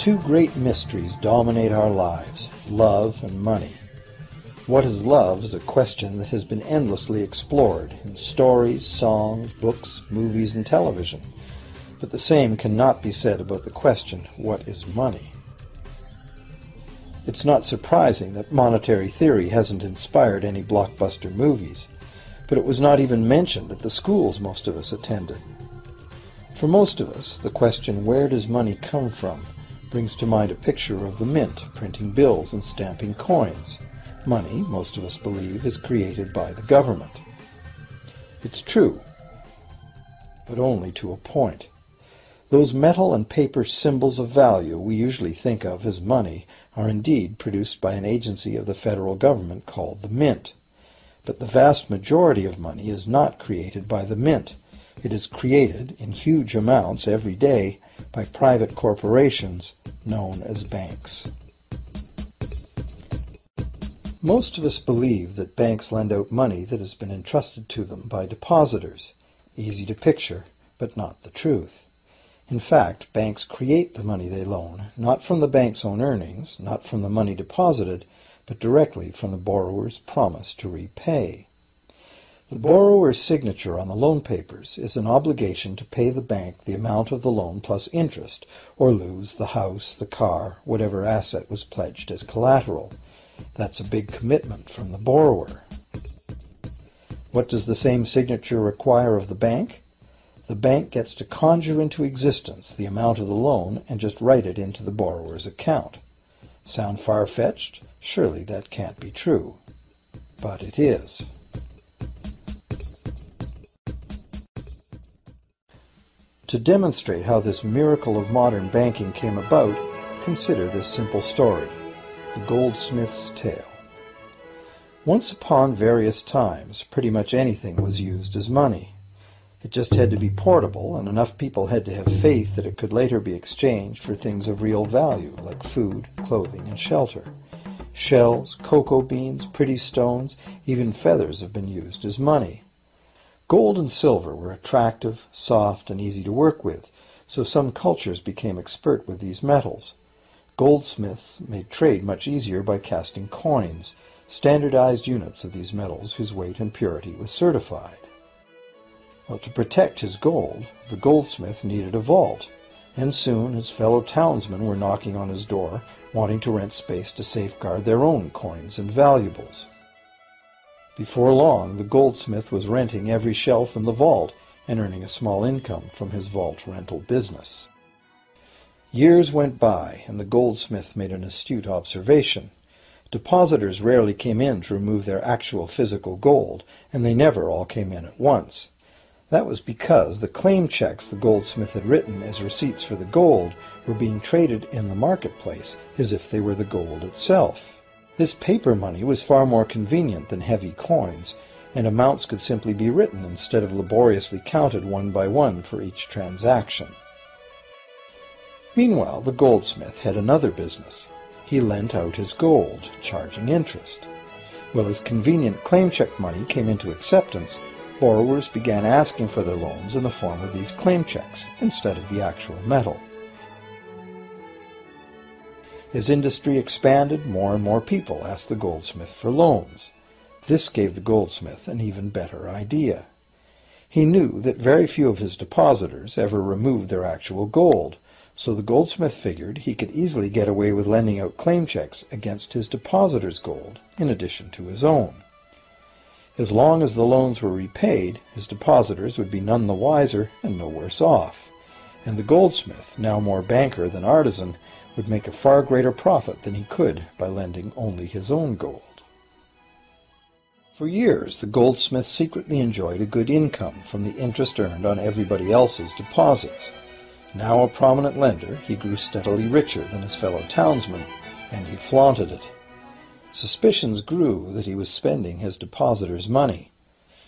Two great mysteries dominate our lives, love and money. What is love is a question that has been endlessly explored in stories, songs, books, movies, and television. But the same cannot be said about the question, what is money? It's not surprising that monetary theory hasn't inspired any blockbuster movies, but it was not even mentioned at the schools most of us attended. For most of us, the question, where does money come from, brings to mind a picture of the mint, printing bills and stamping coins. Money, most of us believe, is created by the government. It's true, but only to a point. Those metal and paper symbols of value we usually think of as money are indeed produced by an agency of the federal government called the Mint. But the vast majority of money is not created by the Mint. It is created in huge amounts every day by private corporations known as banks. Most of us believe that banks lend out money that has been entrusted to them by depositors. Easy to picture, but not the truth. In fact, banks create the money they loan, not from the bank's own earnings, not from the money deposited, but directly from the borrower's promise to repay. The borrower's signature on the loan papers is an obligation to pay the bank the amount of the loan plus interest, or lose the house, the car, whatever asset was pledged as collateral. That's a big commitment from the borrower. What does the same signature require of the bank? The bank gets to conjure into existence the amount of the loan and just write it into the borrower's account. Sound far-fetched? Surely that can't be true. But it is. To demonstrate how this miracle of modern banking came about, consider this simple story, the goldsmith's tale. Once upon various times, pretty much anything was used as money. It just had to be portable, and enough people had to have faith that it could later be exchanged for things of real value, like food, clothing, and shelter. Shells, cocoa beans, pretty stones, even feathers have been used as money. Gold and silver were attractive, soft, and easy to work with, so some cultures became expert with these metals. Goldsmiths made trade much easier by casting coins, standardized units of these metals whose weight and purity was certified. Well, to protect his gold, the goldsmith needed a vault, and soon his fellow townsmen were knocking on his door, wanting to rent space to safeguard their own coins and valuables. Before long, the goldsmith was renting every shelf in the vault and earning a small income from his vault rental business. Years went by, and the goldsmith made an astute observation. Depositors rarely came in to remove their actual physical gold, and they never all came in at once. That was because the claim checks the goldsmith had written as receipts for the gold were being traded in the marketplace as if they were the gold itself. This paper money was far more convenient than heavy coins, and amounts could simply be written instead of laboriously counted one by one for each transaction. Meanwhile, the goldsmith had another business. He lent out his gold, charging interest. Well, as convenient claim check money came into acceptance, borrowers began asking for their loans in the form of these claim checks instead of the actual metal. As industry expanded, more and more people asked the goldsmith for loans. This gave the goldsmith an even better idea. He knew that very few of his depositors ever removed their actual gold, so the goldsmith figured he could easily get away with lending out claim checks against his depositors' gold, in addition to his own. As long as the loans were repaid, his depositors would be none the wiser and no worse off, and the goldsmith, now more banker than artisan, would make a far greater profit than he could by lending only his own gold. For years, the goldsmith secretly enjoyed a good income from the interest earned on everybody else's deposits. Now a prominent lender, he grew steadily richer than his fellow townsmen, and he flaunted it. Suspicions grew that he was spending his depositors' money.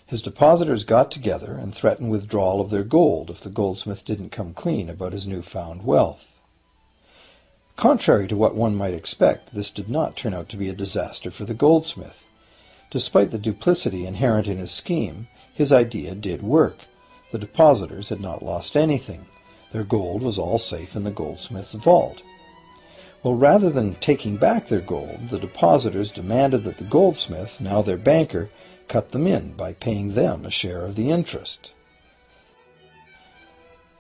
His depositors got together and threatened withdrawal of their gold if the goldsmith didn't come clean about his newfound wealth. Contrary to what one might expect, this did not turn out to be a disaster for the goldsmith. Despite the duplicity inherent in his scheme, his idea did work. The depositors had not lost anything. Their gold was all safe in the goldsmith's vault. Well, rather than taking back their gold, the depositors demanded that the goldsmith, now their banker, cut them in by paying them a share of the interest.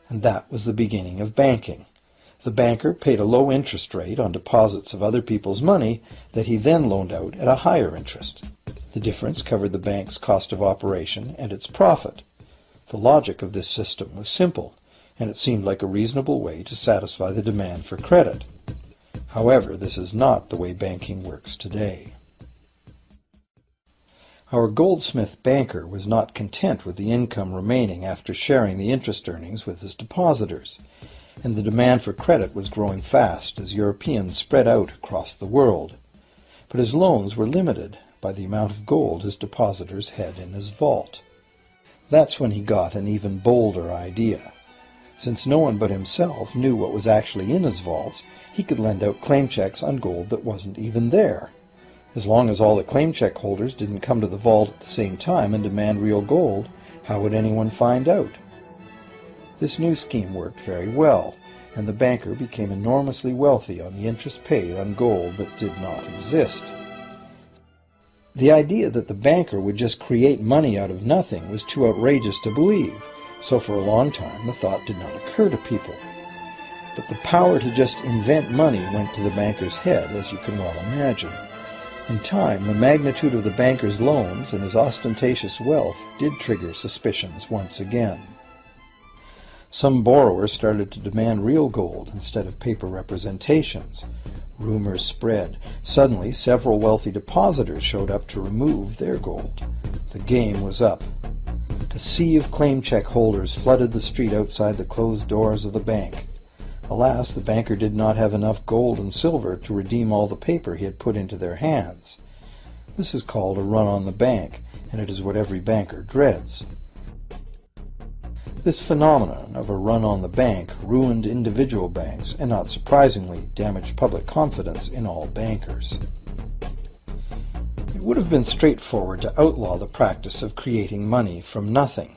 And that was the beginning of banking. The banker paid a low interest rate on deposits of other people's money that he then loaned out at a higher interest. The difference covered the bank's cost of operation and its profit. The logic of this system was simple, and it seemed like a reasonable way to satisfy the demand for credit. However, this is not the way banking works today. Our goldsmith banker was not content with the income remaining after sharing the interest earnings with his depositors, and the demand for credit was growing fast as Europeans spread out across the world. But his loans were limited by the amount of gold his depositors had in his vault. That's when he got an even bolder idea. Since no one but himself knew what was actually in his vaults, he could lend out claim checks on gold that wasn't even there. As long as all the claim check holders didn't come to the vault at the same time and demand real gold, how would anyone find out? This new scheme worked very well, and the banker became enormously wealthy on the interest paid on gold that did not exist. The idea that the banker would just create money out of nothing was too outrageous to believe, so for a long time the thought did not occur to people. But the power to just invent money went to the banker's head, as you can well imagine. In time, the magnitude of the banker's loans and his ostentatious wealth did trigger suspicions once again. Some borrowers started to demand real gold instead of paper representations. Rumors spread. Suddenly, several wealthy depositors showed up to remove their gold. The game was up. A sea of claim check holders flooded the street outside the closed doors of the bank. Alas, the banker did not have enough gold and silver to redeem all the paper he had put into their hands. This is called a run on the bank, and it is what every banker dreads. This phenomenon of a run on the bank ruined individual banks and, not surprisingly, damaged public confidence in all bankers. It would have been straightforward to outlaw the practice of creating money from nothing.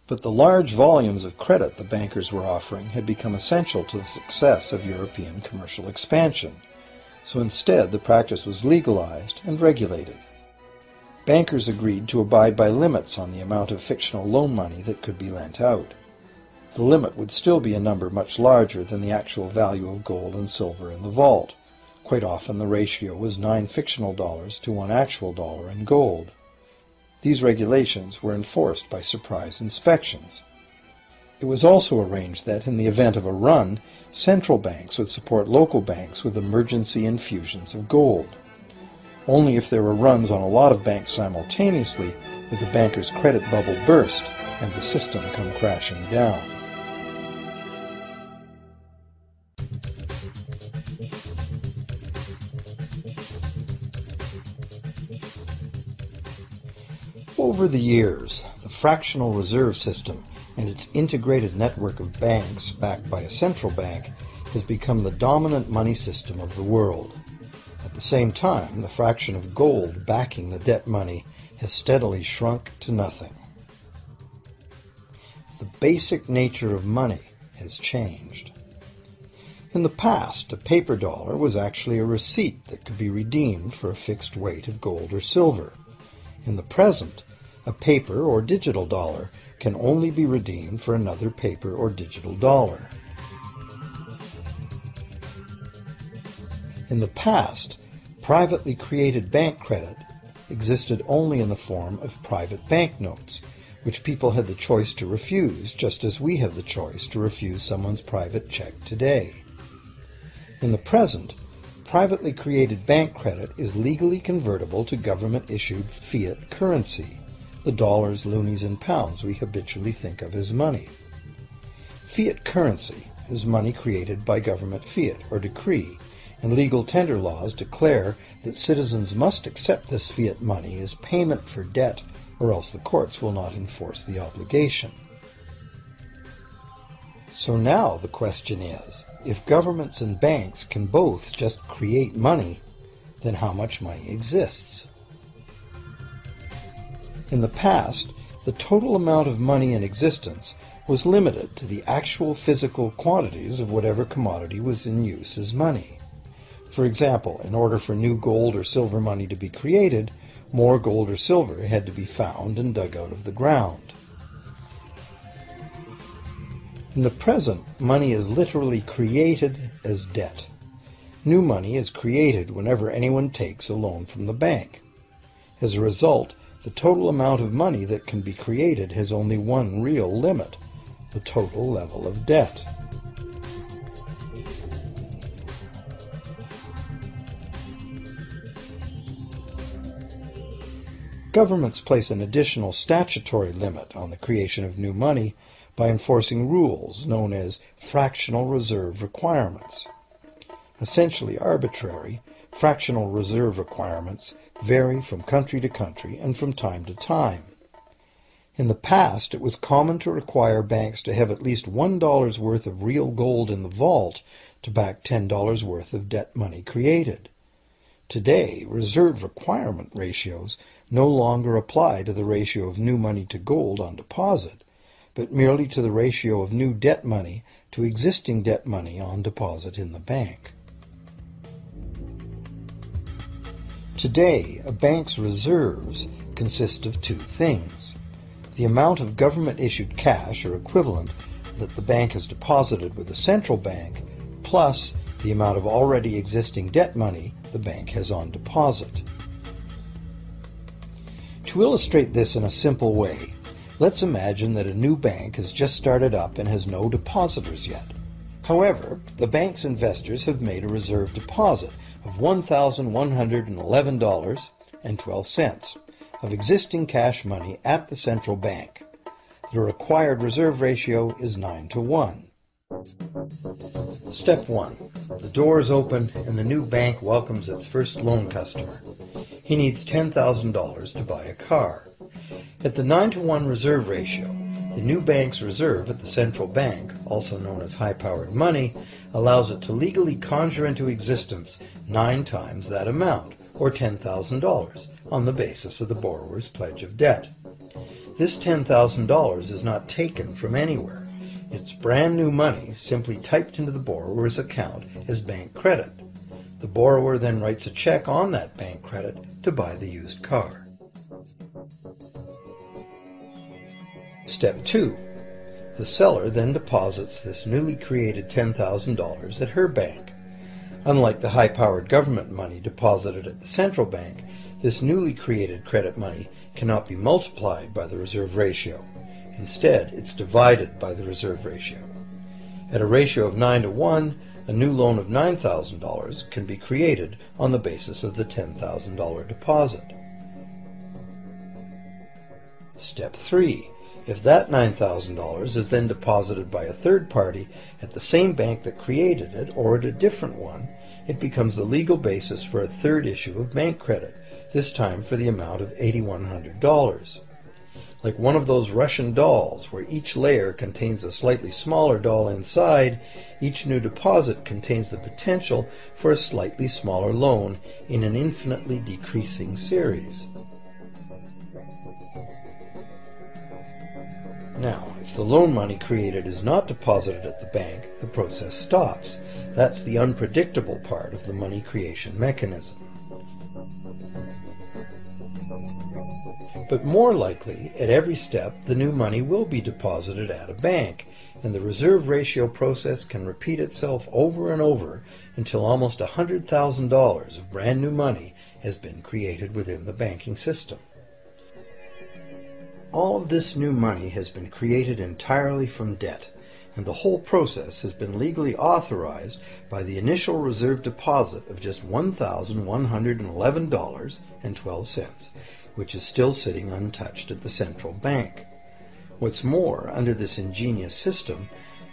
But the large volumes of credit the bankers were offering had become essential to the success of European commercial expansion, so instead the practice was legalized and regulated. Bankers agreed to abide by limits on the amount of fictional loan money that could be lent out. The limit would still be a number much larger than the actual value of gold and silver in the vault. Quite often the ratio was 9 fictional dollars to 1 actual dollar in gold. These regulations were enforced by surprise inspections. It was also arranged that, in the event of a run, central banks would support local banks with emergency infusions of gold. Only if there were runs on a lot of banks simultaneously would the banker's credit bubble burst and the system come crashing down. Over the years, the fractional reserve system and its integrated network of banks backed by a central bank has become the dominant money system of the world. At the same time, the fraction of gold backing the debt money has steadily shrunk to nothing. The basic nature of money has changed. In the past, a paper dollar was actually a receipt that could be redeemed for a fixed weight of gold or silver. In the present, a paper or digital dollar can only be redeemed for another paper or digital dollar. In the past, privately created bank credit existed only in the form of private banknotes, which people had the choice to refuse, just as we have the choice to refuse someone's private check today. In the present, privately created bank credit is legally convertible to government-issued fiat currency, the dollars, loonies, and pounds we habitually think of as money. Fiat currency is money created by government fiat or decree, and legal tender laws declare that citizens must accept this fiat money as payment for debt, or else the courts will not enforce the obligation. So now the question is, if governments and banks can both just create money, then how much money exists? In the past, the total amount of money in existence was limited to the actual physical quantities of whatever commodity was in use as money. For example, in order for new gold or silver money to be created, more gold or silver had to be found and dug out of the ground. In the present, money is literally created as debt. New money is created whenever anyone takes a loan from the bank. As a result, the total amount of money that can be created has only one real limit: the total level of debt. Governments place an additional statutory limit on the creation of new money by enforcing rules known as fractional reserve requirements. Essentially arbitrary, fractional reserve requirements vary from country to country and from time to time. In the past, it was common to require banks to have at least $1 worth of real gold in the vault to back $10 worth of debt money created. Today, reserve requirement ratios no longer apply to the ratio of new money to gold on deposit, but merely to the ratio of new debt money to existing debt money on deposit in the bank. Today, a bank's reserves consist of two things: the amount of government-issued cash or equivalent that the bank has deposited with the central bank, plus the amount of already existing debt money the bank has on deposit. To illustrate this in a simple way, let's imagine that a new bank has just started up and has no depositors yet. However, the bank's investors have made a reserve deposit of $1,111.12 of existing cash money at the central bank. The required reserve ratio is 9-to-1. Step 1. The door is open and the new bank welcomes its first loan customer. He needs $10,000 to buy a car. At the 9-to-1 reserve ratio, the new bank's reserve at the central bank, also known as high-powered money, allows it to legally conjure into existence 9 times that amount, or $10,000, on the basis of the borrower's pledge of debt. This $10,000 is not taken from anywhere. It's brand new money simply typed into the borrower's account as bank credit. The borrower then writes a check on that bank credit to buy the used car. Step 2. The seller then deposits this newly created $10,000 at her bank. Unlike the high-powered government money deposited at the central bank, this newly created credit money cannot be multiplied by the reserve ratio. Instead, it's divided by the reserve ratio. At a ratio of 9-to-1, a new loan of $9,000 can be created on the basis of the $10,000 deposit. Step 3. If that $9,000 is then deposited by a third party at the same bank that created it or at a different one, it becomes the legal basis for a third issue of bank credit, this time for the amount of $8,100. Like one of those Russian dolls, where each layer contains a slightly smaller doll inside, each new deposit contains the potential for a slightly smaller loan in an infinitely decreasing series. Now, if the loan money created is not deposited at the bank, the process stops. That's the unpredictable part of the money creation mechanism. But more likely, at every step, the new money will be deposited at a bank, and the reserve ratio process can repeat itself over and over until almost $100,000 of brand new money has been created within the banking system. All of this new money has been created entirely from debt, and the whole process has been legally authorized by the initial reserve deposit of just $1,111.12, which is still sitting untouched at the central bank. What's more, under this ingenious system,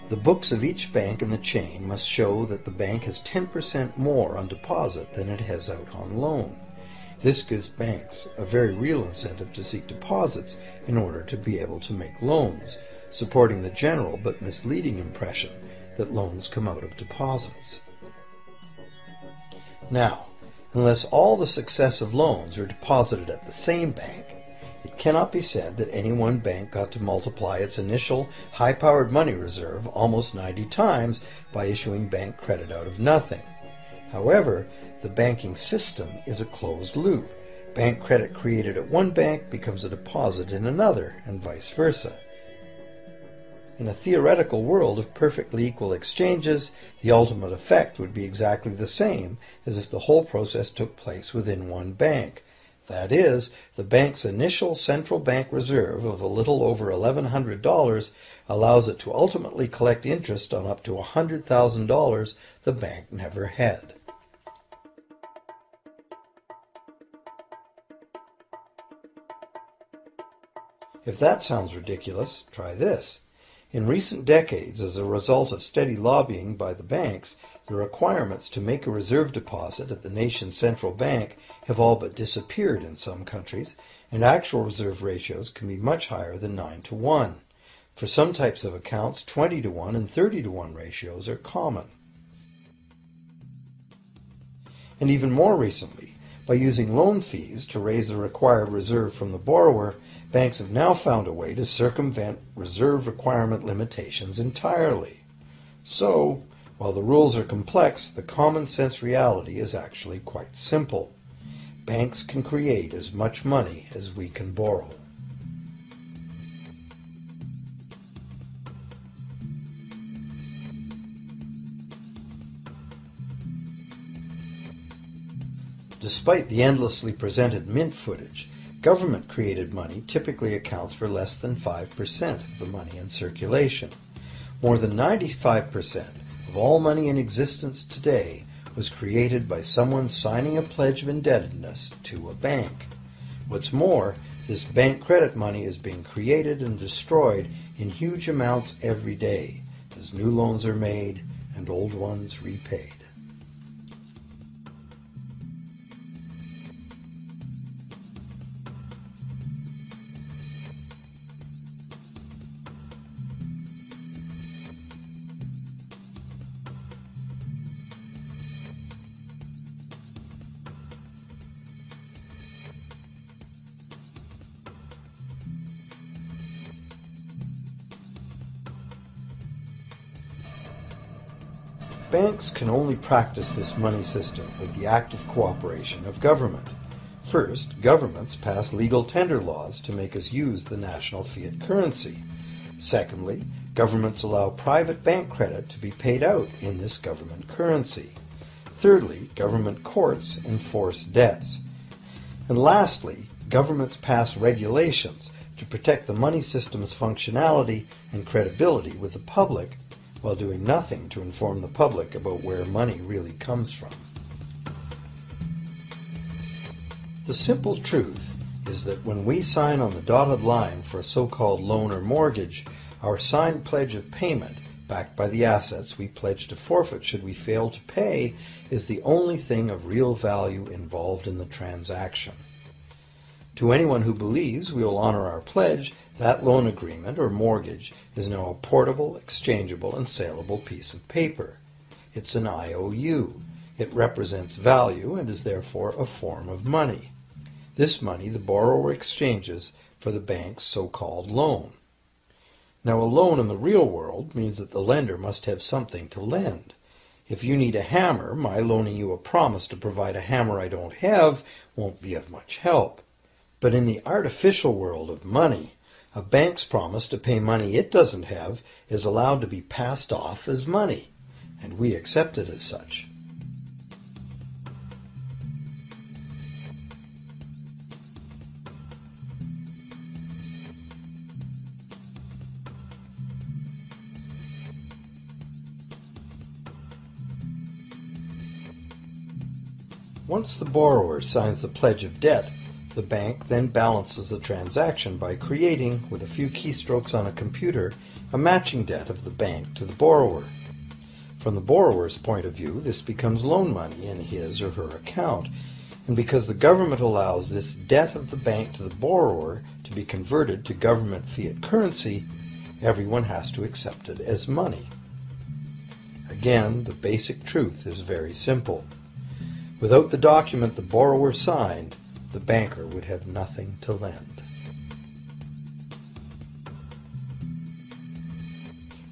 the books of each bank in the chain must show that the bank has 10% more on deposit than it has out on loan. This gives banks a very real incentive to seek deposits in order to be able to make loans, supporting the general but misleading impression that loans come out of deposits. Now, unless all the successive loans are deposited at the same bank, It cannot be said that any one bank got to multiply its initial high-powered money reserve almost 90 times by issuing bank credit out of nothing. However, the banking system is a closed loop. Bank credit created at one bank becomes a deposit in another, and vice versa. In a theoretical world of perfectly equal exchanges, the ultimate effect would be exactly the same as if the whole process took place within one bank. That is, the bank's initial central bank reserve of a little over $1,100 allows it to ultimately collect interest on up to $100,000 the bank never had. If that sounds ridiculous, try this. In recent decades, as a result of steady lobbying by the banks, the requirements to make a reserve deposit at the nation's central bank have all but disappeared in some countries, and actual reserve ratios can be much higher than 9-to-1. For some types of accounts, 20-to-1 and 30-to-1 ratios are common. And even more recently, by using loan fees to raise the required reserve from the borrower, banks have now found a way to circumvent reserve requirement limitations entirely. So, while the rules are complex, the common sense reality is actually quite simple. Banks can create as much money as we can borrow. Despite the endlessly presented mint footage, government-created money typically accounts for less than 5% of the money in circulation. More than 95% of all money in existence today was created by someone signing a pledge of indebtedness to a bank. What's more, this bank credit money is being created and destroyed in huge amounts every day, as new loans are made and old ones repaid. Banks can only practice this money system with the active cooperation of government. First, governments pass legal tender laws to make us use the national fiat currency. Secondly, governments allow private bank credit to be paid out in this government currency. Thirdly, government courts enforce debts. And lastly, governments pass regulations to protect the money system's functionality and credibility with the public, while doing nothing to inform the public about where money really comes from. The simple truth is that when we sign on the dotted line for a so-called loan or mortgage, our signed pledge of payment, backed by the assets we pledge to forfeit should we fail to pay, is the only thing of real value involved in the transaction. To anyone who believes we will honor our pledge, that loan agreement or mortgage is now a portable, exchangeable, and saleable piece of paper. It's an IOU. It represents value and is therefore a form of money. This money the borrower exchanges for the bank's so-called loan. Now, a loan in the real world means that the lender must have something to lend. If you need a hammer, my loaning you a promise to provide a hammer I don't have won't be of much help. But in the artificial world of money, a bank's promise to pay money it doesn't have is allowed to be passed off as money, and we accept it as such. Once the borrower signs the pledge of debt, the bank then balances the transaction by creating, with a few keystrokes on a computer, a matching debt of the bank to the borrower. From the borrower's point of view, this becomes loan money in his or her account, and because the government allows this debt of the bank to the borrower to be converted to government fiat currency, everyone has to accept it as money. Again, the basic truth is very simple. Without the document the borrower signed, the banker would have nothing to lend.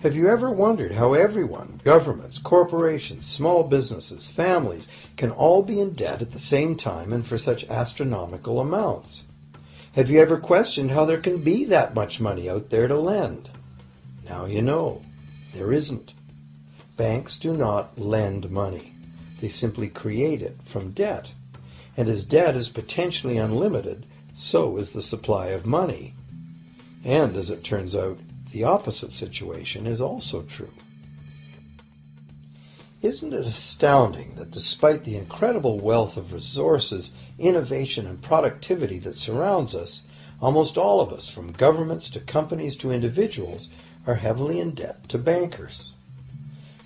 Have you ever wondered how everyone, governments, corporations, small businesses, families, can all be in debt at the same time and for such astronomical amounts? Have you ever questioned how there can be that much money out there to lend? Now you know, there isn't. Banks do not lend money. They simply create it from debt. And as debt is potentially unlimited, so is the supply of money. And as it turns out, the opposite situation is also true. Isn't it astounding that despite the incredible wealth of resources, innovation, and productivity that surrounds us, almost all of us, from governments to companies to individuals, are heavily in debt to bankers?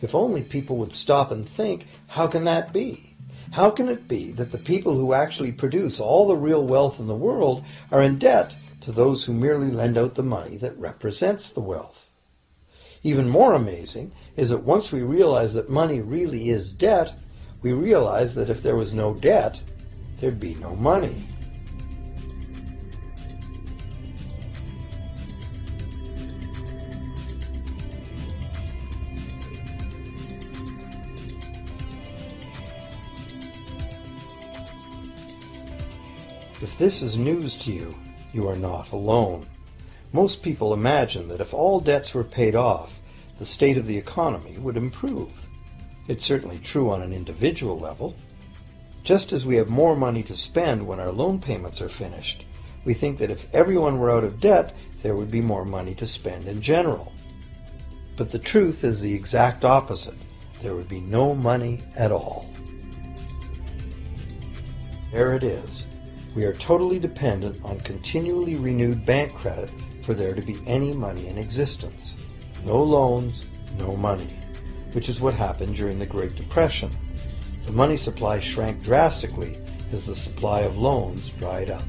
If only people would stop and think, how can that be? How can it be that the people who actually produce all the real wealth in the world are in debt to those who merely lend out the money that represents the wealth? Even more amazing is that once we realize that money really is debt, we realize that if there was no debt, there'd be no money. If this is news to you, you are not alone. Most people imagine that if all debts were paid off, the state of the economy would improve. It's certainly true on an individual level. Just as we have more money to spend when our loan payments are finished, we think that if everyone were out of debt, there would be more money to spend in general. But the truth is the exact opposite. There would be no money at all. There it is. We are totally dependent on continually renewed bank credit for there to be any money in existence. No loans, no money, which is what happened during the Great Depression. The money supply shrank drastically as the supply of loans dried up.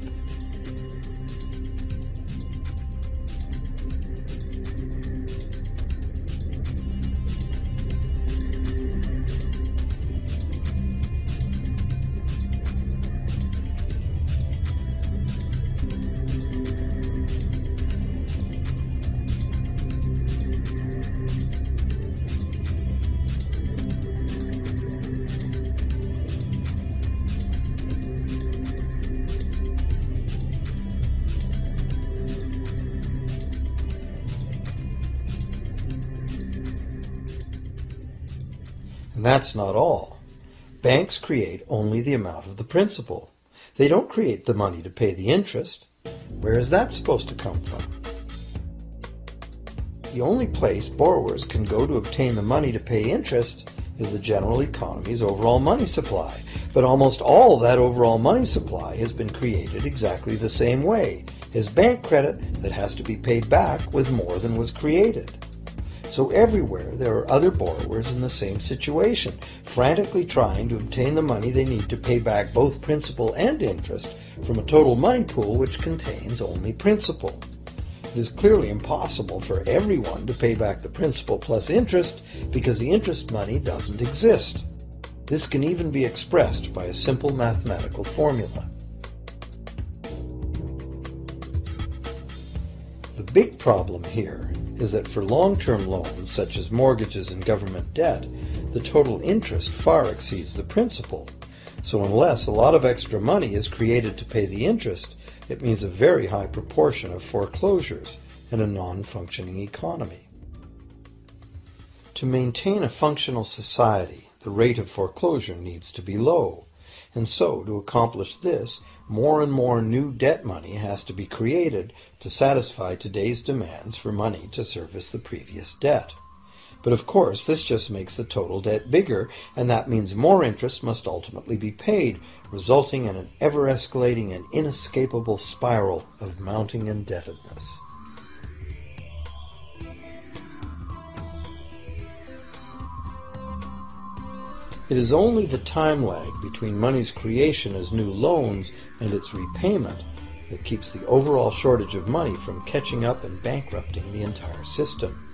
And that's not all. Banks create only the amount of the principal. They don't create the money to pay the interest. Where is that supposed to come from? The only place borrowers can go to obtain the money to pay interest is the general economy's overall money supply. But almost all that overall money supply has been created exactly the same way, as bank credit that has to be paid back with more than was created. So everywhere there are other borrowers in the same situation, frantically trying to obtain the money they need to pay back both principal and interest from a total money pool which contains only principal. It is clearly impossible for everyone to pay back the principal plus interest because the interest money doesn't exist. This can even be expressed by a simple mathematical formula. The big problem here is that for long-term loans, such as mortgages and government debt, the total interest far exceeds the principal. So unless a lot of extra money is created to pay the interest, it means a very high proportion of foreclosures and a non-functioning economy. To maintain a functional society, the rate of foreclosure needs to be low. And so, to accomplish this, more and more new debt money has to be created to satisfy today's demands for money to service the previous debt. But of course, this just makes the total debt bigger, and that means more interest must ultimately be paid, resulting in an ever-escalating and inescapable spiral of mounting indebtedness. It is only the time lag between money's creation as new loans and its repayment that keeps the overall shortage of money from catching up and bankrupting the entire system.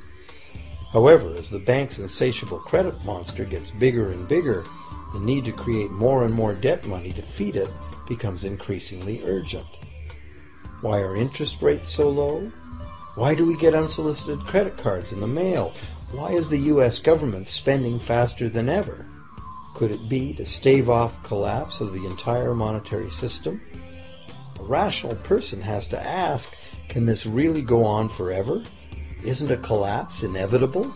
However, as the bank's insatiable credit monster gets bigger and bigger, the need to create more and more debt money to feed it becomes increasingly urgent. Why are interest rates so low? Why do we get unsolicited credit cards in the mail? Why is the U.S. government spending faster than ever? Could it be to stave off collapse of the entire monetary system? A rational person has to ask, can this really go on forever? Isn't a collapse inevitable?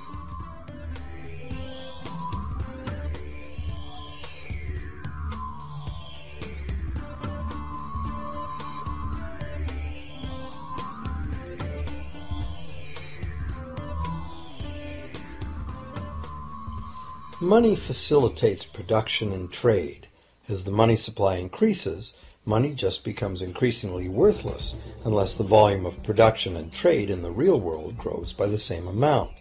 Money facilitates production and trade. As the money supply increases, money just becomes increasingly worthless unless the volume of production and trade in the real world grows by the same amount.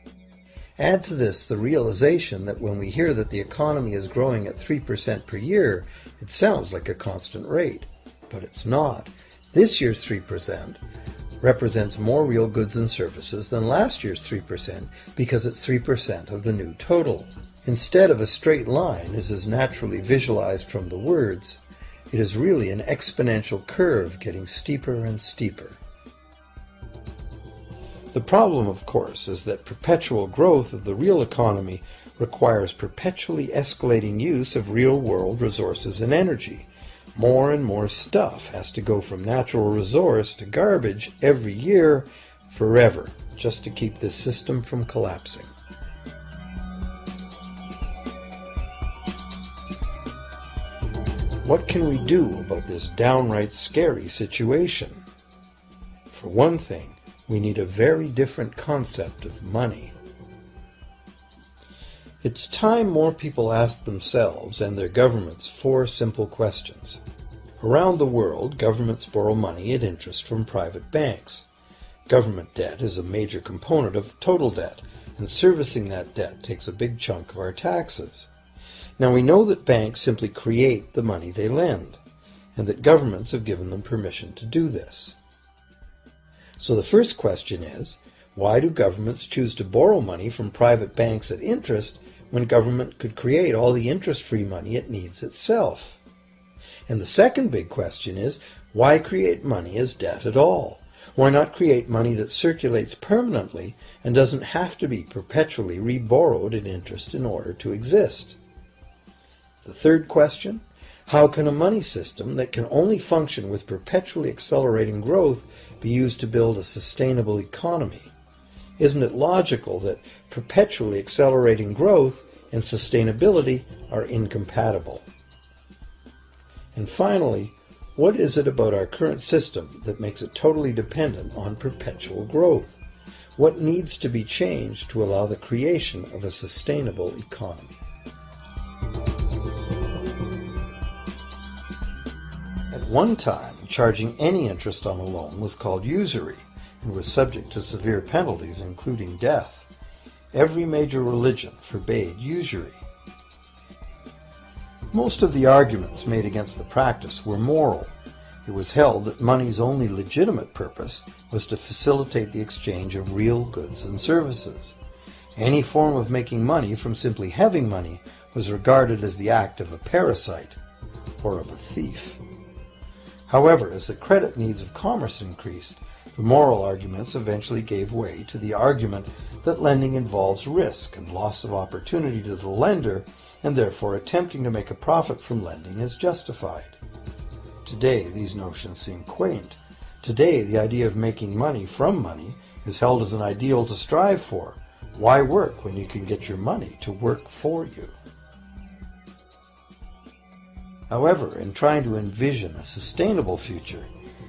Add to this the realization that when we hear that the economy is growing at 3% per year, it sounds like a constant rate, but it's not. This year's 3% represents more real goods and services than last year's 3% because it's 3% of the new total. Instead of a straight line, as is naturally visualized from the words, it is really an exponential curve getting steeper and steeper. The problem, of course, is that perpetual growth of the real economy requires perpetually escalating use of real-world resources and energy. More and more stuff has to go from natural resource to garbage every year, forever, just to keep this system from collapsing. What can we do about this downright scary situation? For one thing, we need a very different concept of money. It's time more people asked themselves and their governments 4 simple questions. Around the world, governments borrow money at interest from private banks. Government debt is a major component of total debt, and servicing that debt takes a big chunk of our taxes. Now we know that banks simply create the money they lend, and that governments have given them permission to do this. So the first question is, why do governments choose to borrow money from private banks at interest when government could create all the interest-free money it needs itself? And the second big question is, why create money as debt at all? Why not create money that circulates permanently and doesn't have to be perpetually re-borrowed at interest in order to exist? The third question, how can a money system that can only function with perpetually accelerating growth be used to build a sustainable economy? Isn't it logical that perpetually accelerating growth and sustainability are incompatible? And finally, what is it about our current system that makes it totally dependent on perpetual growth? What needs to be changed to allow the creation of a sustainable economy? At one time, charging any interest on a loan was called usury and was subject to severe penalties, including death. Every major religion forbade usury. Most of the arguments made against the practice were moral. It was held that money's only legitimate purpose was to facilitate the exchange of real goods and services. Any form of making money from simply having money was regarded as the act of a parasite or of a thief. However, as the credit needs of commerce increased, the moral arguments eventually gave way to the argument that lending involves risk and loss of opportunity to the lender, and therefore attempting to make a profit from lending is justified. Today, these notions seem quaint. Today, the idea of making money from money is held as an ideal to strive for. Why work when you can get your money to work for you? However, in trying to envision a sustainable future,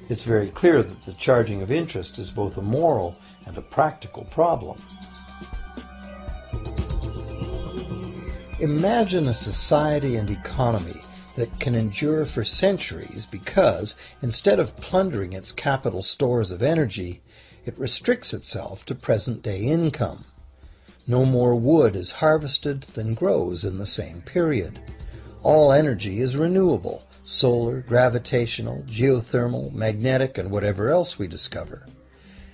it's very clear that the charging of interest is both a moral and a practical problem. Imagine a society and economy that can endure for centuries because, instead of plundering its capital stores of energy, it restricts itself to present-day income. No more wood is harvested than grows in the same period. All energy is renewable, solar, gravitational, geothermal, magnetic, and whatever else we discover.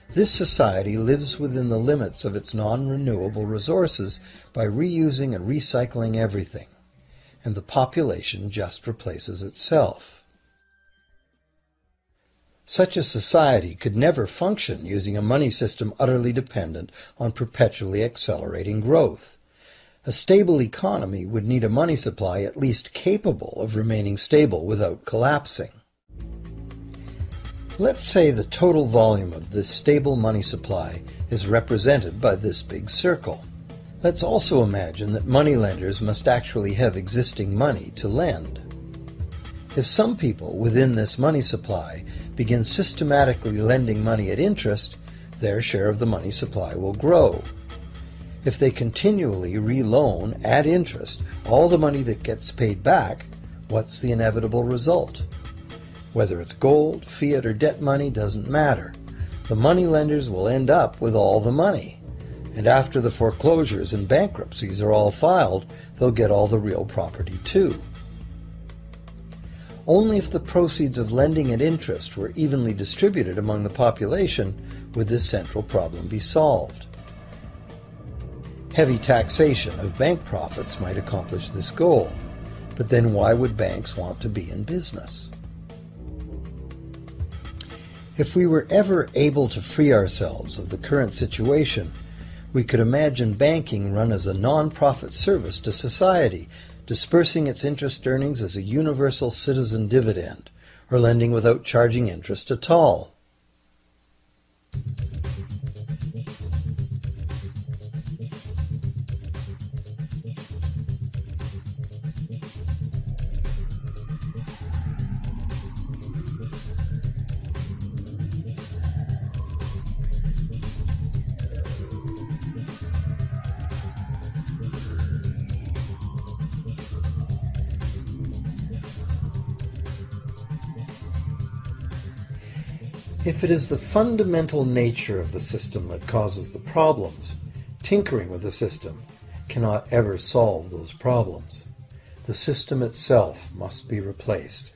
This society lives within the limits of its non-renewable resources by reusing and recycling everything, and the population just replaces itself. Such a society could never function using a money system utterly dependent on perpetually accelerating growth. A stable economy would need a money supply at least capable of remaining stable without collapsing. Let's say the total volume of this stable money supply is represented by this big circle. Let's also imagine that moneylenders must actually have existing money to lend. If some people within this money supply begin systematically lending money at interest, their share of the money supply will grow. If they continually reloan at interest all the money that gets paid back, what's the inevitable result? Whether it's gold, fiat, or debt money doesn't matter. The moneylenders will end up with all the money. And after the foreclosures and bankruptcies are all filed, they'll get all the real property too. Only if the proceeds of lending at interest were evenly distributed among the population would this central problem be solved. Heavy taxation of bank profits might accomplish this goal, but then why would banks want to be in business? If we were ever able to free ourselves of the current situation, we could imagine banking run as a non-profit service to society, dispersing its interest earnings as a universal citizen dividend, or lending without charging interest at all. If it is the fundamental nature of the system that causes the problems, tinkering with the system cannot ever solve those problems. The system itself must be replaced.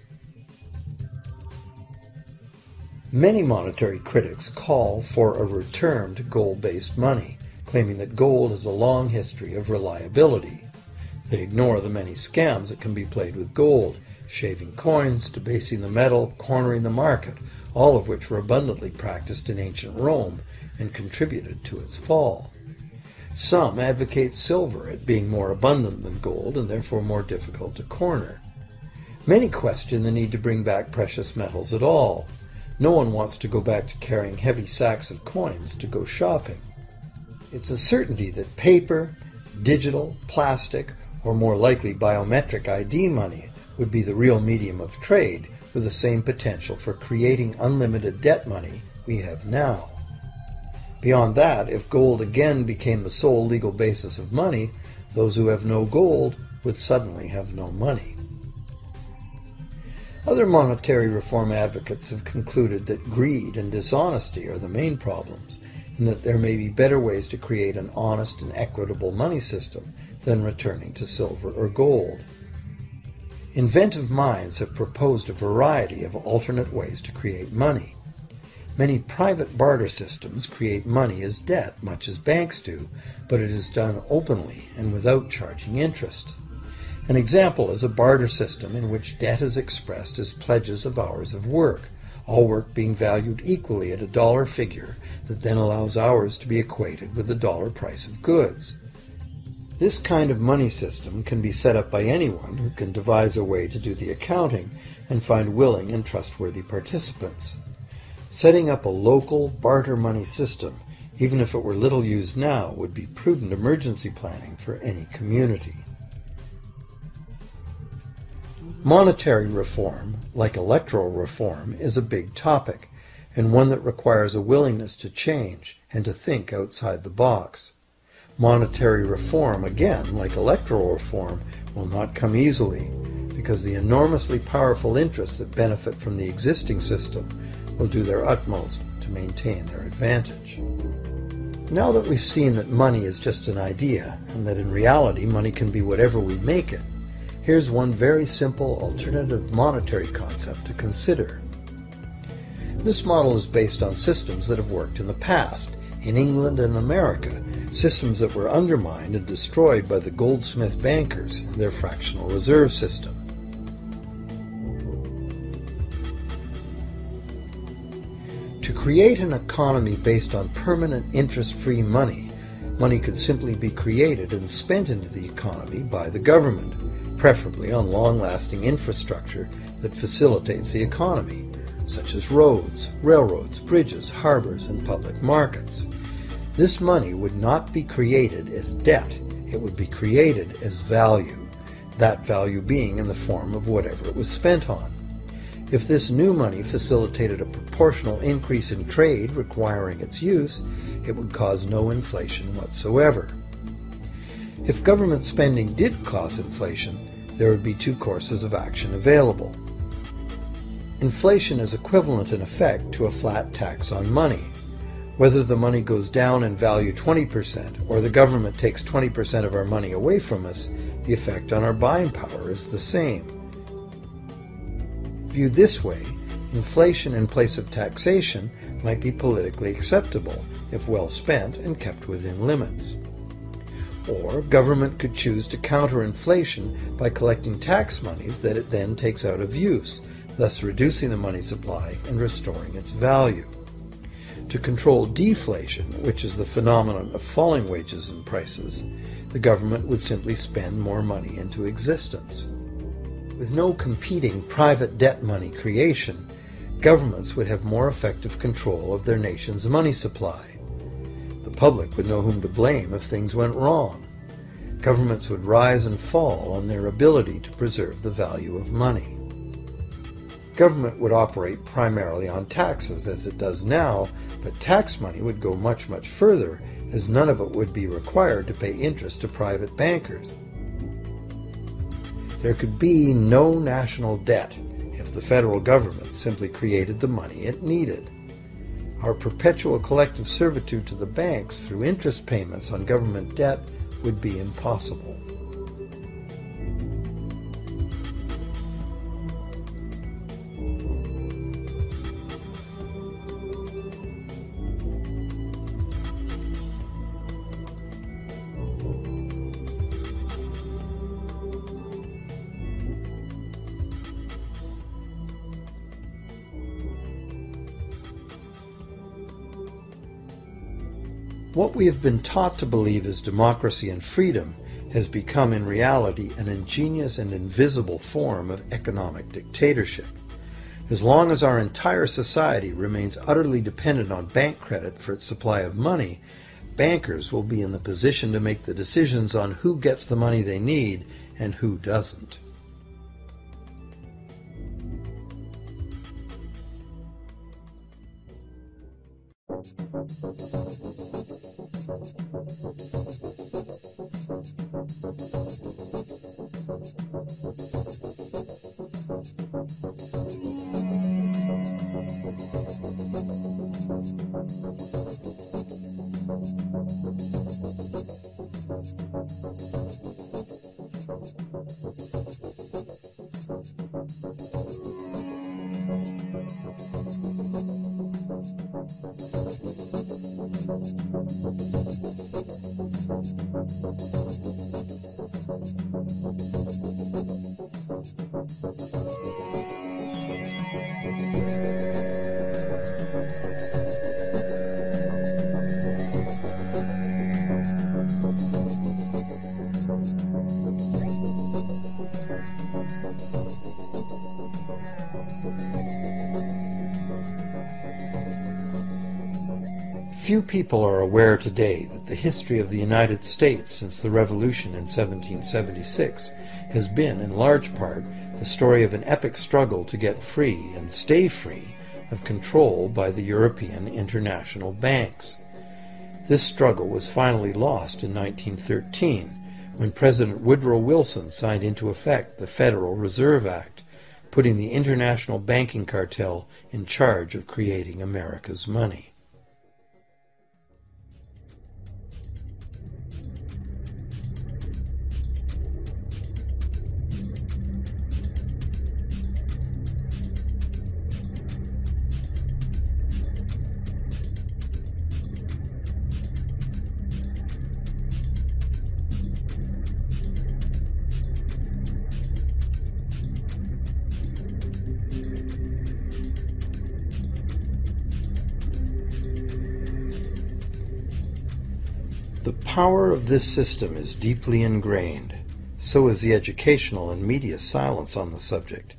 Many monetary critics call for a return to gold-based money, claiming that gold has a long history of reliability. They ignore the many scams that can be played with gold, shaving coins, debasing the metal, cornering the market, all of which were abundantly practiced in ancient Rome and contributed to its fall. Some advocate silver, it being more abundant than gold and therefore more difficult to corner. Many question the need to bring back precious metals at all. No one wants to go back to carrying heavy sacks of coins to go shopping. It's a certainty that paper, digital, plastic, or more likely biometric ID money would be the real medium of trade, with the same potential for creating unlimited debt money we have now. Beyond that, if gold again became the sole legal basis of money, those who have no gold would suddenly have no money. Other monetary reform advocates have concluded that greed and dishonesty are the main problems, and that there may be better ways to create an honest and equitable money system than returning to silver or gold. Inventive minds have proposed a variety of alternate ways to create money. Many private barter systems create money as debt, much as banks do, but it is done openly and without charging interest. An example is a barter system in which debt is expressed as pledges of hours of work, all work being valued equally at a dollar figure that then allows hours to be equated with the dollar price of goods. This kind of money system can be set up by anyone who can devise a way to do the accounting and find willing and trustworthy participants. Setting up a local barter money system, even if it were little used now, would be prudent emergency planning for any community. Monetary reform, like electoral reform, is a big topic, and one that requires a willingness to change and to think outside the box. Monetary reform, again, like electoral reform, will not come easily, because the enormously powerful interests that benefit from the existing system will do their utmost to maintain their advantage. Now that we've seen that money is just an idea, and that in reality money can be whatever we make it, here's one very simple alternative monetary concept to consider. This model is based on systems that have worked in the past, in England and America, systems that were undermined and destroyed by the goldsmith bankers and their fractional reserve system. To create an economy based on permanent interest-free money, money could simply be created and spent into the economy by the government, preferably on long-lasting infrastructure that facilitates the economy, such as roads, railroads, bridges, harbors, and public markets. This money would not be created as debt, it would be created as value, that value being in the form of whatever it was spent on. If this new money facilitated a proportional increase in trade requiring its use, it would cause no inflation whatsoever. If government spending did cause inflation, there would be two courses of action available. Inflation is equivalent in effect to a flat tax on money. Whether the money goes down in value 20% or the government takes 20% of our money away from us, the effect on our buying power is the same. Viewed this way, inflation in place of taxation might be politically acceptable if well spent and kept within limits. Or government could choose to counter inflation by collecting tax monies that it then takes out of use, thus reducing the money supply and restoring its value. To control deflation, which is the phenomenon of falling wages and prices, the government would simply spend more money into existence. With no competing private debt money creation, governments would have more effective control of their nation's money supply. The public would know whom to blame if things went wrong. Governments would rise and fall on their ability to preserve the value of money. Government would operate primarily on taxes, as it does now, but tax money would go much, much further, as none of it would be required to pay interest to private bankers. There could be no national debt if the federal government simply created the money it needed. Our perpetual collective servitude to the banks through interest payments on government debt would be impossible. What we have been taught to believe as democracy and freedom has become in reality an ingenious and invisible form of economic dictatorship. As long as our entire society remains utterly dependent on bank credit for its supply of money, bankers will be in the position to make the decisions on who gets the money they need and who doesn't. Few people are aware today that the history of the United States since the Revolution in 1776 has been, in large part, the story of an epic struggle to get free and stay free of control by the European international banks. This struggle was finally lost in 1913 when President Woodrow Wilson signed into effect the Federal Reserve Act, putting the international banking cartel in charge of creating America's money. The power of this system is deeply ingrained. So is the educational and media silence on the subject.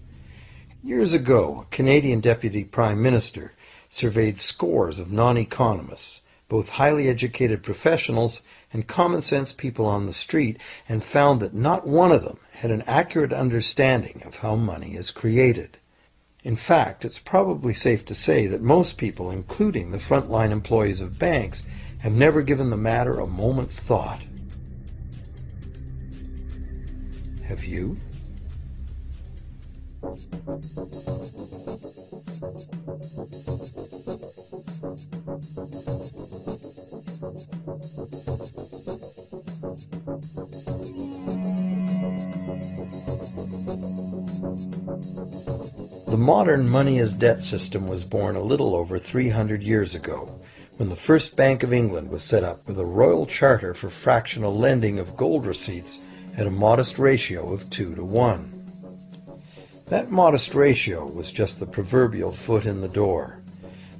Years ago, a Canadian Deputy Prime Minister surveyed scores of non-economists, both highly educated professionals and common-sense people on the street, and found that not one of them had an accurate understanding of how money is created. In fact, it's probably safe to say that most people, including the frontline employees of banks, have never given the matter a moment's thought. Have you? The modern money as debt system was born a little over 300 years ago, when the first Bank of England was set up with a royal charter for fractional lending of gold receipts at a modest ratio of 2 to 1. That modest ratio was just the proverbial foot in the door.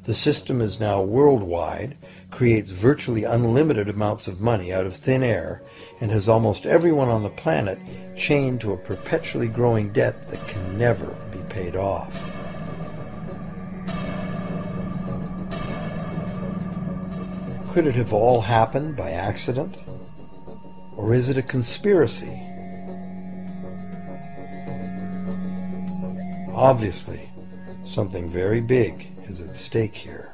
The system is now worldwide, creates virtually unlimited amounts of money out of thin air, and has almost everyone on the planet chained to a perpetually growing debt that can never be paid off. Could it have all happened by accident? Or is it a conspiracy? Obviously, something very big is at stake here.